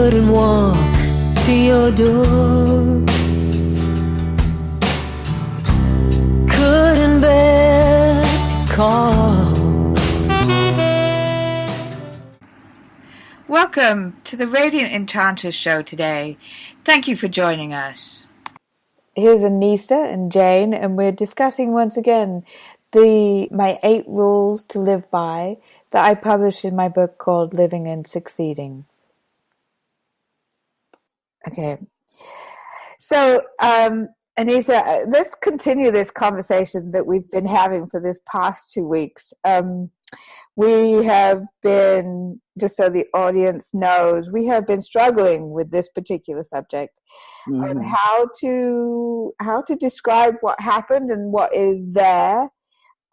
couldn't walk to your door, couldn't bear to call. Welcome to the Radiant Enchantress show today. Thank you for joining us. Here's Anissa and Jane, and we're discussing once again my 8 rules to live by that I published in my book called Living and Succeeding. Okay. So, Anissa, let's continue this conversation that we've been having for this past 2 weeks. We have been, just so the audience knows, we have been struggling with this particular subject on how to describe what happened and what is there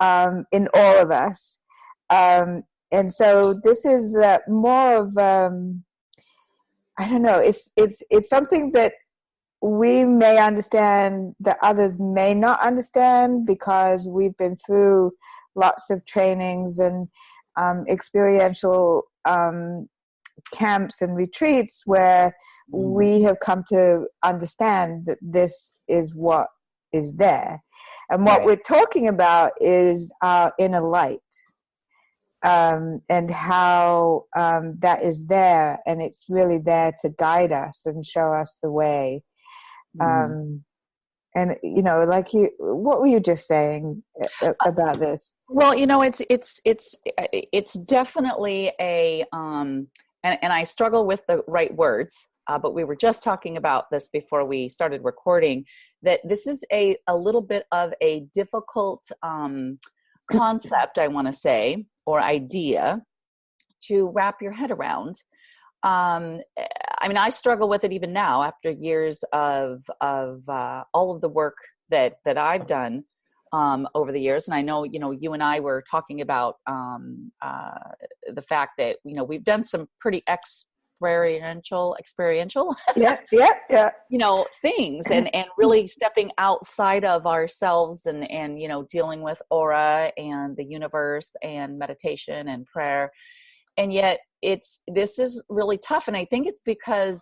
in all of us. And so this is more of, I don't know, it's something that we may understand that others may not understand because we've been through lots of trainings and experiential camps and retreats where we have come to understand that this is what is there. And what we're talking about is our inner light, and how that is there, and it's really there to guide us and show us the way. And what were you just saying about this? Well, it's definitely a and I struggle with the right words, but we were just talking about this before we started recording, that this is a little bit of a difficult concept, I want to say, or idea to wrap your head around. I struggle with it even now after years of all of the work that I've done over the years. And I know, you and I were talking about the fact that, we've done some pretty experiential, things and really stepping outside of ourselves and dealing with aura and the universe and meditation and prayer. And yet this is really tough. And I think it's because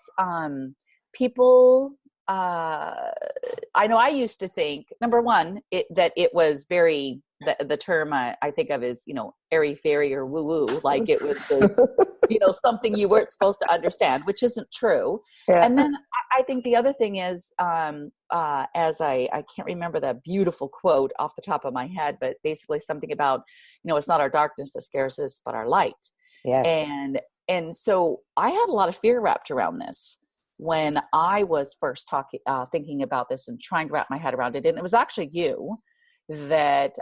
people, I know I used to think, number one, that it was very, the term I think of is, airy fairy or woo woo, like it was this, something you weren't supposed to understand, which isn't true. Yeah. And then I think the other thing is, as I can't remember the beautiful quote off the top of my head, but basically something about, it's not our darkness that scares us, but our light. Yes. And so I had a lot of fear wrapped around this when I was first thinking about this and trying to wrap my head around it. And it was actually you that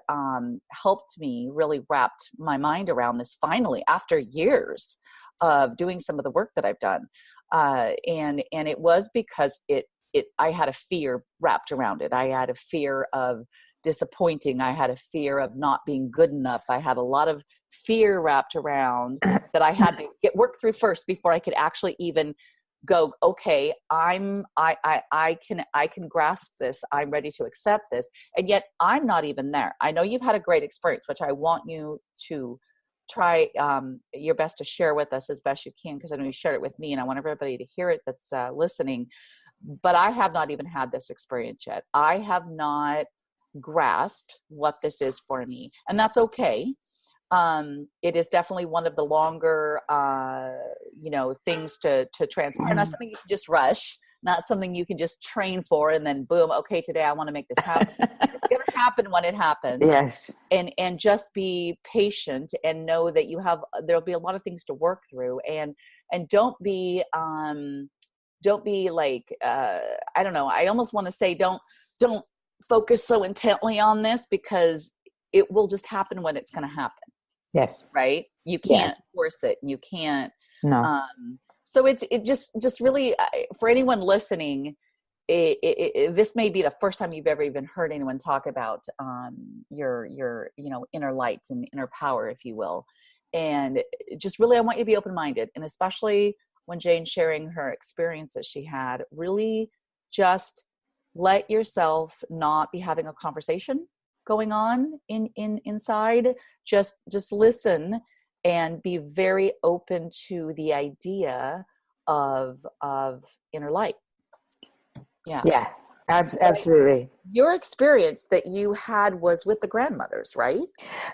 helped me really wrapped my mind around this finally after years of doing some of the work that I've done. And it was because I had a fear wrapped around it. I had a fear of disappointing. I had a fear of not being good enough. I had a lot of fear wrapped around that I had to get worked through first before I could actually even go, okay, I can grasp this. I'm ready to accept this. And yet I'm not even there. I know you've had a great experience, which I want you to try your best to share with us as best you can, because I know you shared it with me and I want everybody to hear it that's listening. But I have not even had this experience yet. I have not grasped what this is for me. And that's okay. It is definitely one of the longer, things to transpire. Not something you can just rush, not something you can just train for and then boom, okay, today I want to make this happen. It's going to happen when it happens. Yes. And just be patient and know that there'll be a lot of things to work through, and don't be like, I don't know. I almost want to say, don't focus so intently on this, because it will just happen when it's going to happen. Yes. Right. You can't force it. You can't. No. So it just really, for anyone listening, this may be the first time you've ever even heard anyone talk about your inner light and inner power, if you will. And just really, I want you to be open-minded, and especially when Jane's sharing her experience that she had, really just let yourself not be having a conversation going on inside. Just listen and be very open to the idea of inner light. Yeah. Yeah, absolutely. Your experience that you had was with the grandmothers, right?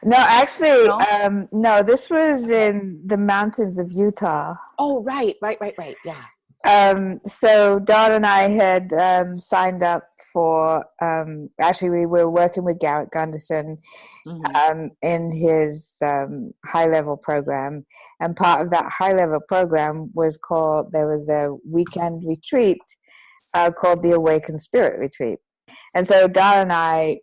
No, actually, No? no, this was in the mountains of Utah. Oh, right. Yeah. So Don and I had signed up for, actually we were working with Garrett Gunderson in his high-level program. And part of that high-level program was there was a weekend retreat called the Awakened Spirit Retreat. And so Don and I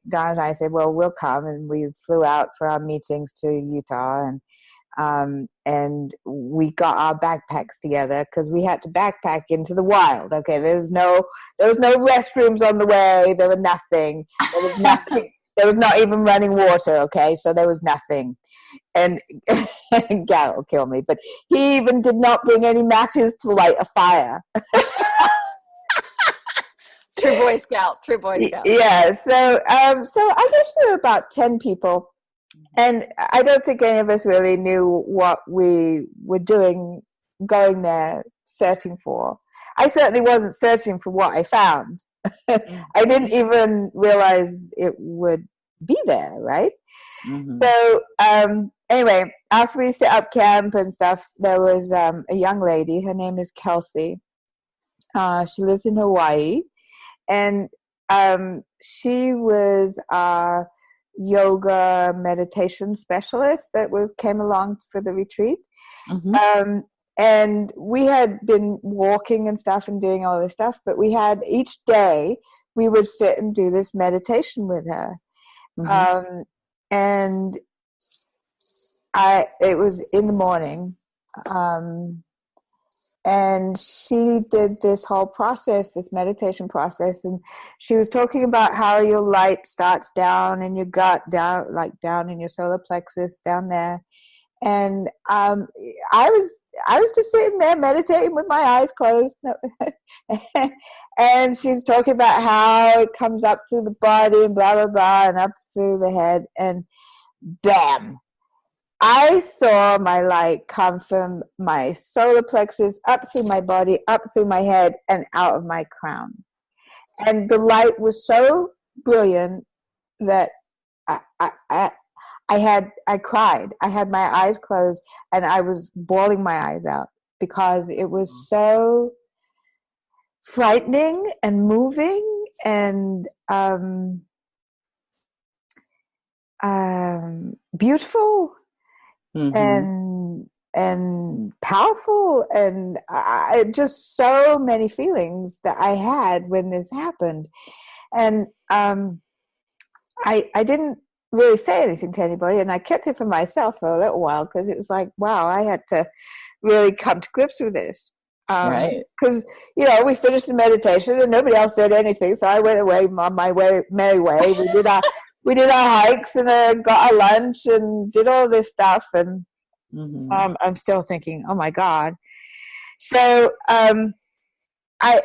said, well, we'll come. And we flew out for our meetings to Utah, and we got our backpacks together because we had to backpack into the wild. Okay, there was no restrooms on the way. There was nothing. There was nothing. There was not even running water. Okay, so there was nothing. And Garrett will kill me, but he even did not bring any matches to light a fire. True Boy Scout. Yeah. So I guess we were about 10 people. And I don't think any of us really knew what we were doing, going there, searching for. I certainly wasn't searching for what I found. I didn't even realize it would be there, right? Mm-hmm. So anyway, after we set up camp and stuff, there was a young lady. Her name is Kelsey. She lives in Hawaii. And she was our yoga meditation specialist that came along for the retreat. And we had been walking and stuff and doing all this stuff, but we had each day we would sit and do this meditation with her. And it was in the morning. And she did this whole process, this meditation process, and she was talking about how your light starts down in your gut, down in your solar plexus, down there. And I was just sitting there meditating with my eyes closed, and she's talking about how it comes up through the body and blah blah blah, and up through the head, and bam! I saw my light come from my solar plexus, up through my body, up through my head, and out of my crown. And the light was so brilliant that I cried. I had my eyes closed, and I was bawling my eyes out because it was so frightening and moving and beautiful. And powerful, and just so many feelings that I had when this happened. And I didn't really say anything to anybody, and I kept it for myself for a little while because it was like, wow, I had to really come to grips with this. Right. Because, we finished the meditation and nobody else said anything, so I went away on my merry way. We did our hikes and got our lunch and did all this stuff. And I'm still thinking, oh, my God. So I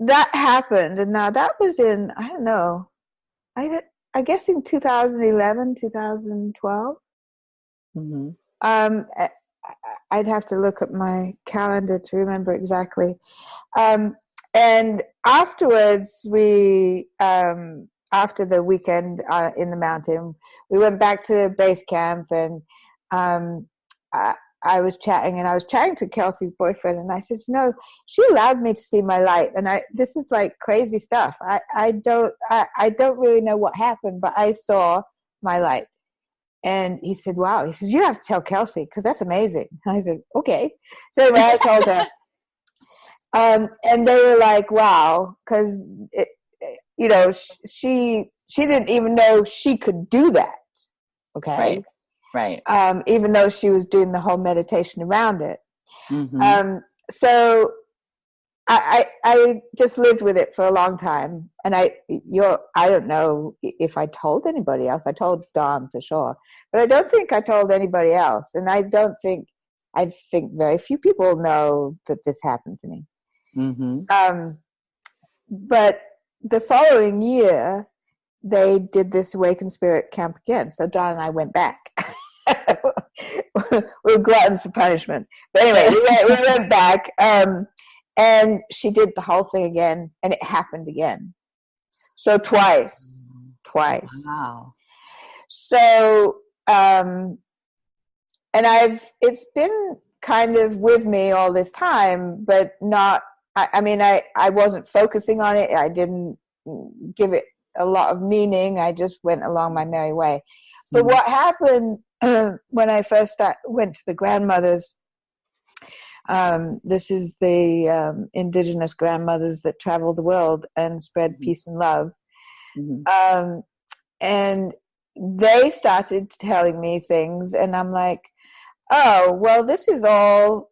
that happened. And now that was in, I don't know, I guess in 2011, 2012. I'd have to look at my calendar to remember exactly. And afterwards, after the weekend in the mountain, we went back to base camp, and I was chatting to Kelsey's boyfriend, and I said, she allowed me to see my light, and this is like crazy stuff. I don't really know what happened, but I saw my light. And he said, wow. He says, you have to tell Kelsey because that's amazing. I said, okay. So anyway, I told her. And they were like, wow, because she didn't even know she could do that. Okay. Right. Even though she was doing the whole meditation around it. So I just lived with it for a long time. And I don't know if I told anybody else. I told Don for sure, but I don't think I told anybody else. And I think very few people know that this happened to me. But the following year, they did this Awakened Spirit camp again. So Don and I went back. we were gluttons for punishment. But anyway, we went back, and she did the whole thing again, and it happened again. So twice. Wow. So, and it's been kind of with me all this time, but not, I mean, I wasn't focusing on it. I didn't give it a lot of meaning. I just went along my merry way. But what happened when I first went to the grandmothers, this is the indigenous grandmothers that travel the world and spread peace and love. And they started telling me things, and I'm like, oh, well, this is all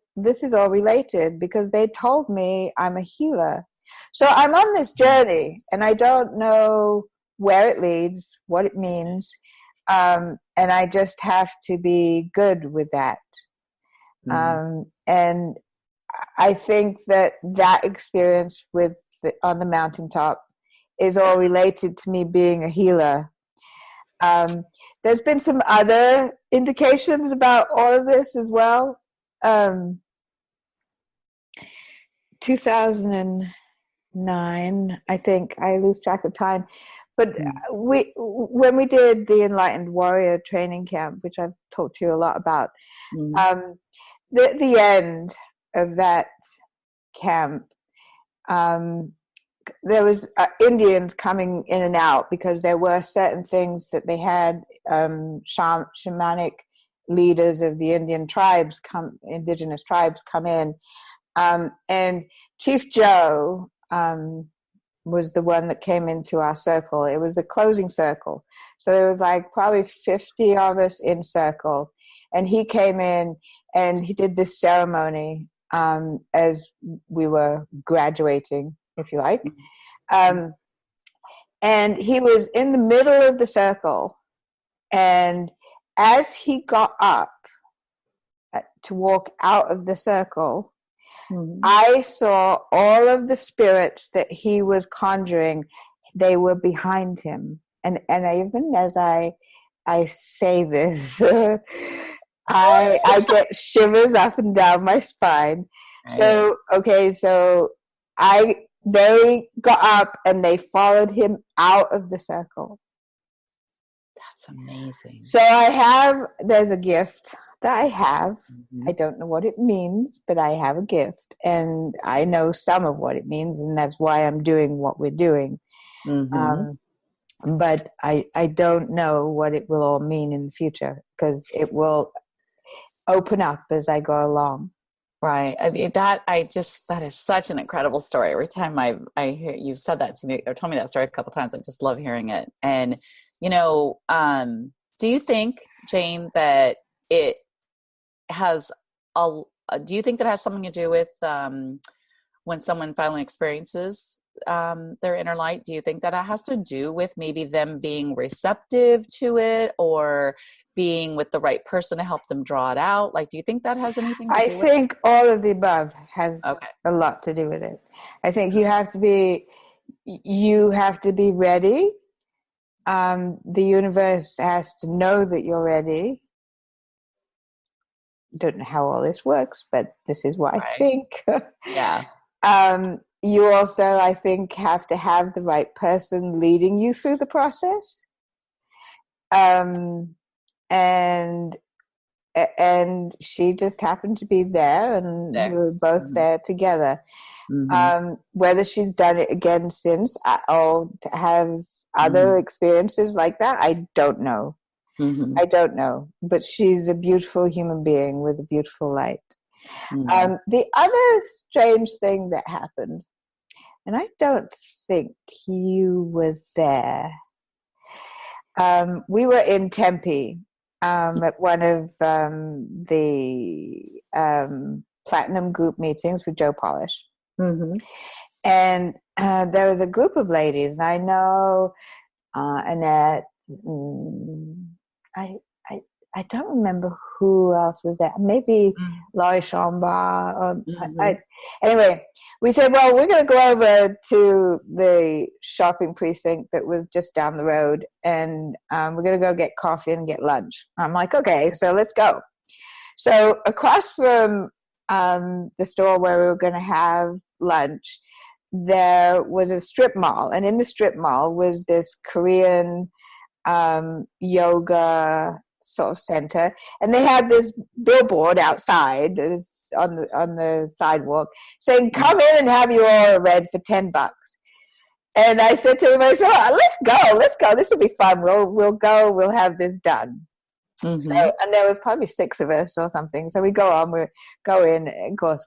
related, because they told me I'm a healer. So I'm on this journey, and I don't know where it leads, what it means, and I just have to be good with that. And I think that experience on the mountaintop is all related to me being a healer. There's been some other indications about all of this as well. 2009, I think, I lose track of time. But when we did the Enlightened Warrior training camp, which I've talked to you a lot about, the end of that camp, there was Indians coming in and out, because there were certain things that they had shamanic leaders of the indigenous tribes come in, and Chief Joe was the one that came into our circle. It was a closing circle, so there was like probably 50 of us in circle, and he came in and he did this ceremony as we were graduating, if you like. And he was in the middle of the circle, and as he got up to walk out of the circle, I saw all of the spirits that he was conjuring. They were behind him, and even as I say this, I get shivers up and down my spine. So they got up and they followed him out of the circle. That's amazing. So there's a gift that I have. I don't know what it means, but I have a gift, and I know some of what it means, and that's why I'm doing what we're doing. But I don't know what it will all mean in the future, because it will open up as I go along. Right. I mean, that is such an incredible story. Every time I hear you've said that to me or told me that story a couple times, I just love hearing it. And, do you think, Jane, that it has do you think that has something to do with when someone finally experiences their inner light? Do you think that it has to do with maybe them being receptive to it, or being with the right person to help them draw it out? Like, do you think that has anything to do with it? I think all of the above has a lot to do with it. I think you have to be ready. The universe has to know that you're ready. Don't know how all this works, but this is what I think. Yeah. You also, I think, have to have the right person leading you through the process. And she just happened to be there, and we were both there together. Whether she's done it again since, or has other experiences like that, I don't know. I don't know, but she's a beautiful human being with a beautiful light. The other strange thing that happened, and I don't think you were there. We were in Tempe at one of the Platinum Group meetings with Joe Polish. And there was a group of ladies, and I know Annette, I don't remember who else was there. Maybe Laurie Chambard. Anyway, we said, well, we're going to go over to the shopping precinct that was just down the road, and we're going to go get coffee and get lunch. I'm like, okay, so let's go. So across from the store where we were going to have lunch, there was a strip mall, and in the strip mall was this Korean yoga sort of center, and they had this billboard outside on the sidewalk saying, "Come in and have your aura read for $10." And I said to him, I said, "Oh, let's go. This will be fun. We'll go. We'll have this done." Mm-hmm. So, and there was probably 6 of us or something. So we go in. And of course,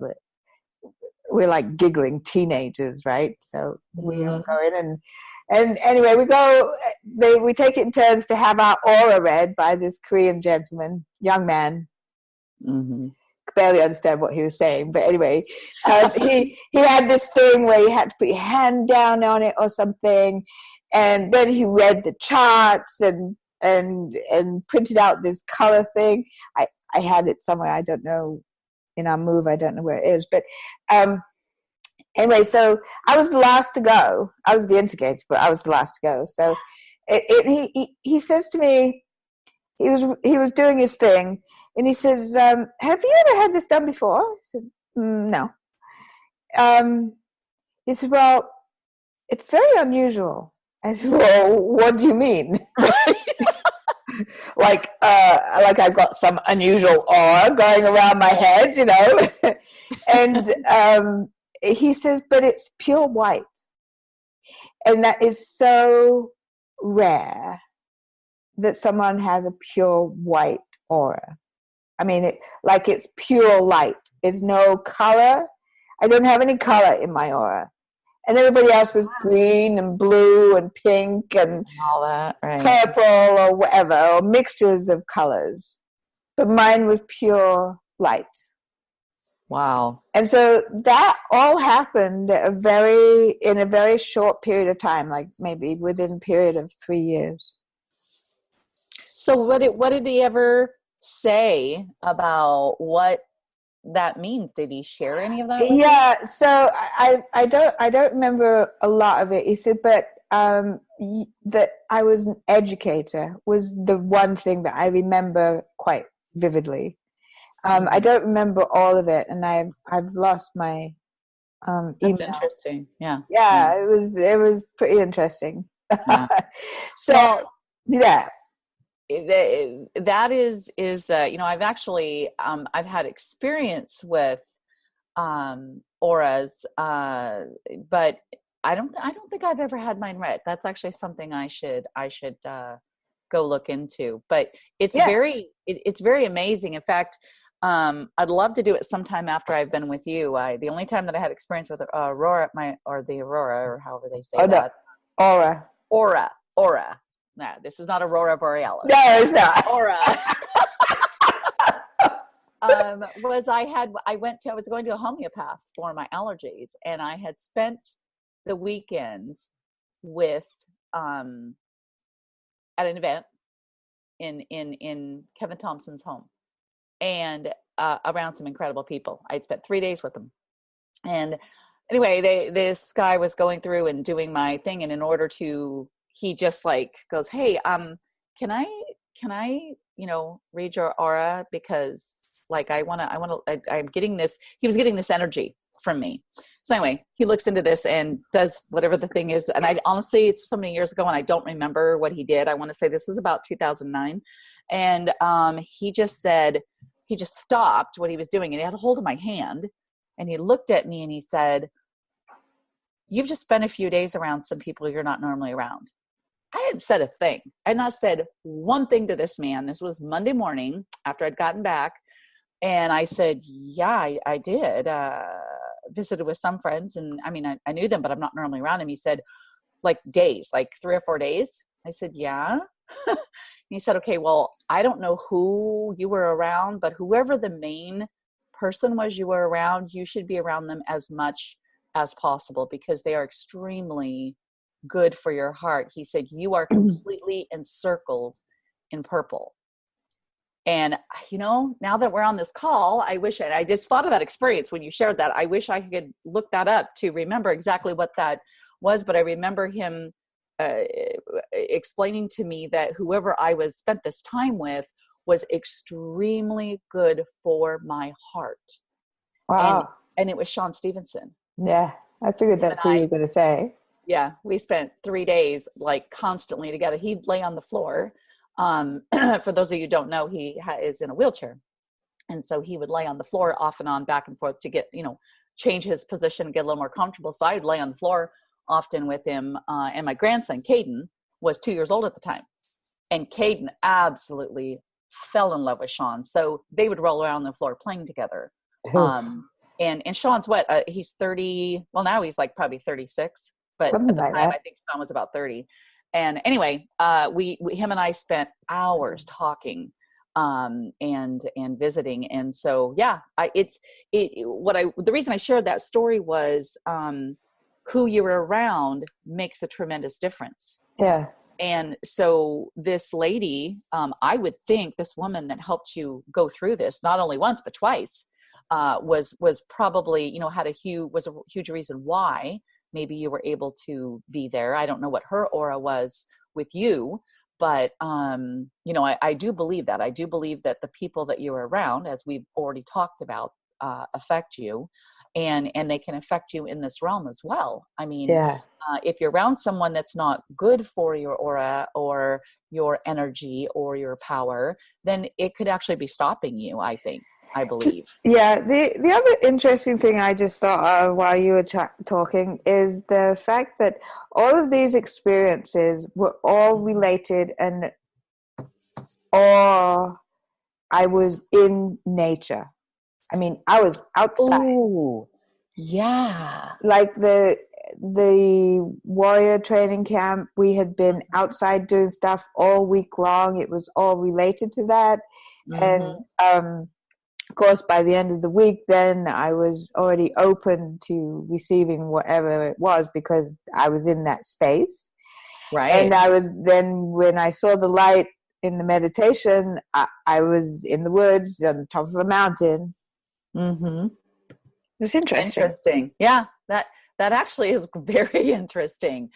we're like giggling teenagers, right? So we all go in, and anyway, we take it in turns to have our aura read by this Korean gentleman, young man. Mm-hmm. Barely understand what he was saying, but anyway, he had this thing where you had to put your hand down on it or something, and then he read the charts and printed out this color thing. I had it somewhere, I don't know, in our move, I don't know where it is, but anyway, so I was the last to go. I was the indicator, but I was the last to go. So he says to me, he was doing his thing, and he says, "Have you ever had this done before?" I said, "No." He said, "Well, it's very unusual." I said, "Well, what do you mean?" like I've got some unusual aura going around my head, you know. And he says, "But it's pure white, and that is so rare that someone has a pure white aura. I mean, it's pure light. There's no color. I don't have any color in my aura." And everybody else was green and blue and pink and all that, right? Purple or whatever, or mixtures of colors. But mine was pure light. Wow. And so that all happened in a very short period of time, like maybe within a period of 3 years. So what did he ever say about what that means? Did he share any of that with you? Yeah, so I don't remember a lot of it. He said, but that I was an educator was the one thing that I remember quite vividly. I don't remember all of it, and I've lost my email. That's interesting. Yeah. Yeah, it was pretty interesting. Yeah. So yeah. That is I've actually I've had experience with auras, but I don't think I've ever had mine read. That's actually something I should go look into. But it's it's very amazing. In fact, I'd love to do it sometime after I've been with you. The only time that I had experience with Aurora, the Aurora, or however they say that. No. Aura. No, this is not Aurora Borealis. No, it's not. Aura. I was going to a homeopath for my allergies, and I had spent the weekend with at an event in Kevin Thompson's home, and around some incredible people. I'd spent 3 days with them, and anyway, this guy was going through and doing my thing, and in order to, he just like goes, "Hey, can I read your aura, because like I'm getting this." He was getting this energy from me. So anyway, he looks into this and does whatever the thing is. And I honestly, it's so many years ago and I don't remember what he did. I want to say this was about 2009. And he just stopped what he was doing, and he had a hold of my hand, and he looked at me and he said, "You've just spent a few days around some people you're not normally around." I hadn't said a thing. I had not said one thing to this man. This was Monday morning after I'd gotten back. And I said, "Yeah, I did. Visited with some friends. And I mean, I knew them, but I'm not normally around him." He said, "Like days, like 3 or 4 days?" I said, "Yeah." He said, "Okay, well, I don't know who you were around, but whoever the main person was you were around, you should be around them as much as possible, because they are extremely good for your heart." He said, "You are completely encircled in purple." And, now that we're on this call, I just thought of that experience when you shared that. I wish I could look that up to remember exactly what that was. But I remember him explaining to me that whoever I spent this time with was extremely good for my heart. Wow. And it was Sean Stevenson. Yeah, I figured that's who you were going to say. Yeah, we spent 3 days like constantly together. He'd lay on the floor. For those of you who don't know, he is in a wheelchair. And so he would lay on the floor off and on, back and forth to get, change his position and get a little more comfortable. So I'd lay on the floor often with him. And my grandson, Caden, was 2 years old at the time. And Caden absolutely fell in love with Sean. So they would roll around the floor playing together. And Sean's what? He's 30. Well, now he's like probably 36. But Something at the like time, that. I think Sean was about 30. And anyway, we him and I spent hours talking and visiting. And so, yeah, the reason I shared that story was who you're around makes a tremendous difference. Yeah. And so this lady, I would think this woman that helped you go through this, not only once, but twice, was probably, had a huge reason why maybe you were able to be there. I don't know what her aura was with you, but, I do believe that. I do believe that the people that you're around, as we've already talked about, affect you, and they can affect you in this realm as well. I mean, if you're around someone that's not good for your aura or your energy or your power, then it could actually be stopping you, I believe. Yeah, the other interesting thing I just thought of while you were talking is the fact that all of these experiences were all related, or I was in nature. I mean, I was outside. Ooh, yeah. Like the warrior training camp, we had been outside doing stuff all week long. It was all related to that. Mm-hmm. And of course, by the end of the week, then I was already open to receiving whatever it was because I was in that space. Right. And when I saw the light in the meditation, I was in the woods on the top of a mountain. Mm-hmm. It was interesting. Yeah, that actually is very interesting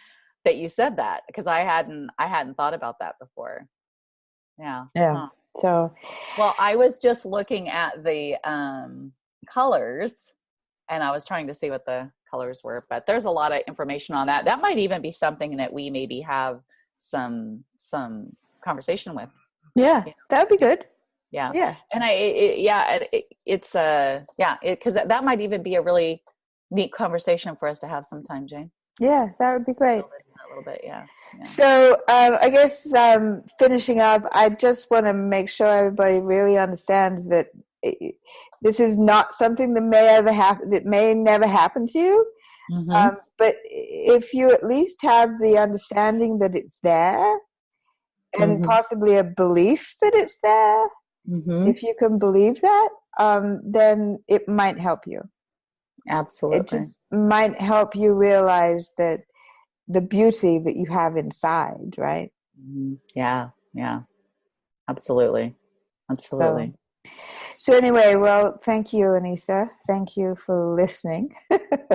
that you said that, because I hadn't thought about that before. Yeah. Yeah. So, well, I was just looking at the colors, and I was trying to see what the colors were, but there's a lot of information on that. That might even be something that we maybe have some conversation with. Yeah, that'd be good. Yeah. Yeah. And because that might even be a really neat conversation for us to have sometime, Jane. Yeah, that would be great. A little bit, yeah. So I guess finishing up, I just want to make sure everybody really understands that this is not something that may never happen to you. Mm-hmm. But if you at least have the understanding that it's there, and possibly a belief that it's there, if you can believe that, then it might help you. Absolutely. It just might help you realize that the beauty that you have inside, right? Yeah. Absolutely. So anyway, well, thank you, Anissa. Thank you for listening.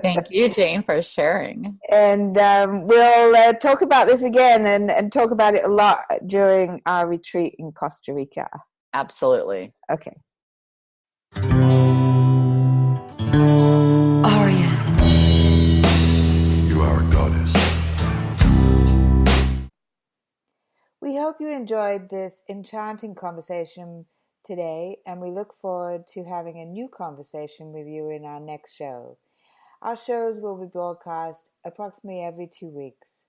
Thank you, Jane, for sharing. And we'll talk about this again and talk about it a lot during our retreat in Costa Rica. Absolutely. Okay. Aria. You are a goddess. We hope you enjoyed this enchanting conversation today, and we look forward to having a new conversation with you in our next show. Our shows will be broadcast approximately every 2 weeks.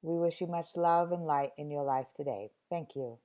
We wish you much love and light in your life today. Thank you.